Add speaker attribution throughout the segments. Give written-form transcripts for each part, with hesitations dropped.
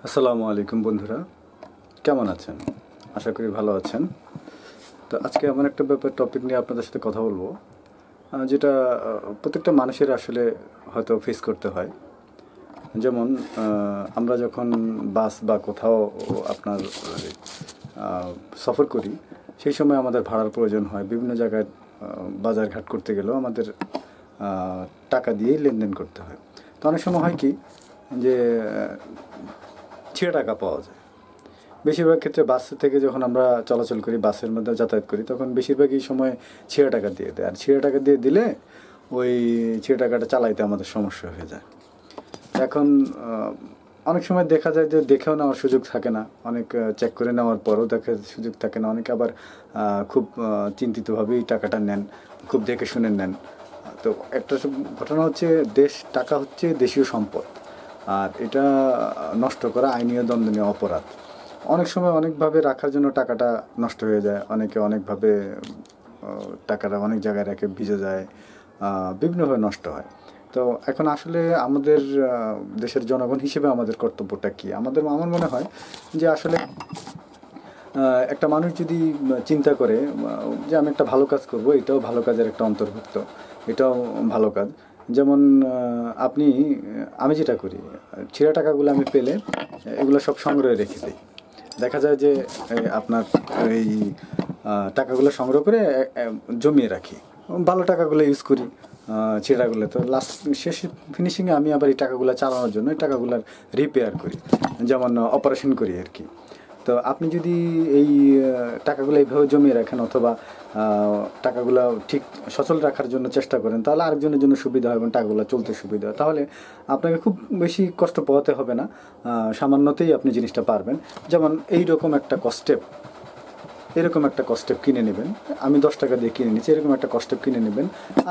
Speaker 1: আসসালামু আলাইকুম বন্ধুরা, কেমন আছেন? আশা করি ভালো আছেন। তো আজকে এমন একটা টপিক নিয়ে আপনাদের সাথে কথা বলবো, যেটা প্রত্যেকটা মানুষের আসলে হয়তো ফেস করতে হয়। যেমন আমরা যখন বাস বা কোথাও আপনার সফর করি, সেই সময় আমাদের ভাড়ার প্রয়োজন হয়। বিভিন্ন জায়গায় বাজারঘাট করতে গেলেও আমাদের টাকা দিয়েই লেনদেন করতে হয়। তো অনেক সময় হয় কি যে ছিঁড়ে টাকা পাওয়া যায়। বেশিরভাগ ক্ষেত্রে বাস থেকে যখন আমরা চলাচল করি, বাসের মধ্যে যাতায়াত করি, তখন বেশিরভাগই সময় ছিঁড়ে টাকা দিয়ে দেয়। আর ছিঁড়ে টাকা দিয়ে দিলে ওই ছিঁড়ে টাকাটা চালাইতে আমাদের সমস্যা হয়ে যায়। এখন অনেক সময় দেখা যায় যে দেখেও নেওয়ার সুযোগ থাকে না, অনেক চেক করে নেওয়ার পরও দেখার সুযোগ থাকে না। অনেকে আবার খুব চিন্তিতভাবেই টাকাটা নেন, খুব দেখে শুনে নেন। তো একটা ঘটনা হচ্ছে, টাকা হচ্ছে দেশীয় সম্পদ, আর এটা নষ্ট করা আইনীয় দণ্ডনীয় অপরাধ। অনেক সময় অনেকভাবে রাখার জন্য টাকাটা নষ্ট হয়ে যায়, অনেকে অনেকভাবে টাকাটা অনেক জায়গায় রেখে ভিজে যায়, বিভিন্নভাবে নষ্ট হয়। তো এখন আসলে আমাদের দেশের জনগণ হিসেবে আমাদের কর্তব্যটা কী? আমার মনে হয় যে আসলে একটা মানুষ যদি চিন্তা করে যে আমি একটা ভালো কাজ করব, এটাও ভালো কাজের একটা অন্তর্ভুক্ত, এটাও ভালো কাজ। যেমন আমি যেটা করি, ছেঁড়া টাকাগুলো আমি পেলে এগুলো সব সংগ্রহে রেখে দিই। দেখা যায় যে আপনার এই টাকাগুলো সংগ্রহ করে জমিয়ে রাখি, ভালো টাকাগুলো ইউজ করি। ছেঁড়াগুলো তো শেষ ফিনিশিংয়ে আমি আবার এই টাকাগুলো চালানোর জন্য এই টাকাগুলোর রিপেয়ার করি, যেমন অপারেশন করি আর কি। তো আপনি যদি এই টাকাগুলো এইভাবে জমিয়ে রাখেন, অথবা টাকাগুলো ঠিক সচল রাখার জন্য চেষ্টা করেন, তাহলে আরেকজনের জন্য সুবিধা হয় এবং টাকাগুলো চলতে সুবিধা হয়। তাহলে আপনাকে খুব বেশি কষ্ট পোহাতে হবে না, সামান্যতেই আপনি জিনিসটা পারবেন। যেমন এরকম একটা কস্টেপ কিনে নেবেন, আমি 10 টাকা দিয়ে কিনে নিচ্ছি, এরকম একটা কস্টেপ কিনে নেবেন।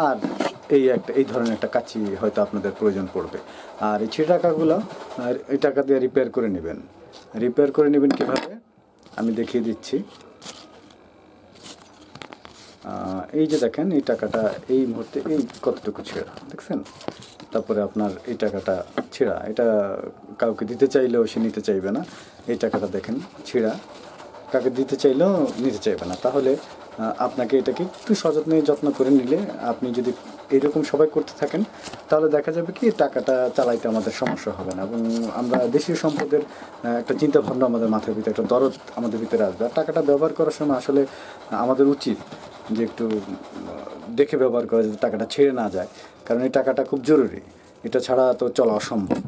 Speaker 1: আর এই ধরনের একটা কাঁচি হয়তো আপনাদের প্রয়োজন পড়বে। আর এই টাকাগুলো এই টাকা দিয়ে রিপেয়ার করে নেবেন কীভাবে আমি দেখিয়ে দিচ্ছি। এই যে দেখেন, এই টাকাটা এই মুহূর্তে এই কতটুকু ছেঁড়া দেখছেন। তারপরে আপনার এই টাকাটা ছেঁড়া, এটা কাউকে দিতে চাইলেও সে নিতে চাইবে না। এই টাকাটা দেখেন ছেঁড়া, কাকে দিতে চাইলেও নিতে চাইবে না। তাহলে আপনাকে এটাকে একটু সযত্নে যত্ন করে নিলে, আপনি যদি এইরকম সবাই করতে থাকেন, তাহলে দেখা যাবে কি টাকাটা চালাইতে আমাদের সমস্যা হবে না, এবং আমরা দেশীয় সম্পদের একটা চিন্তাভাবনা আমাদের মাথার ভিতরে, একটা দরদ আমাদের ভিতরে আসবে। আর টাকাটা ব্যবহার করার সময় আসলে আমাদের উচিত যে একটু দেখে ব্যবহার করা, যাতে টাকাটা ছেড়ে না যায়, কারণ এই টাকাটা খুব জরুরি, এটা ছাড়া তো চলা অসম্ভব।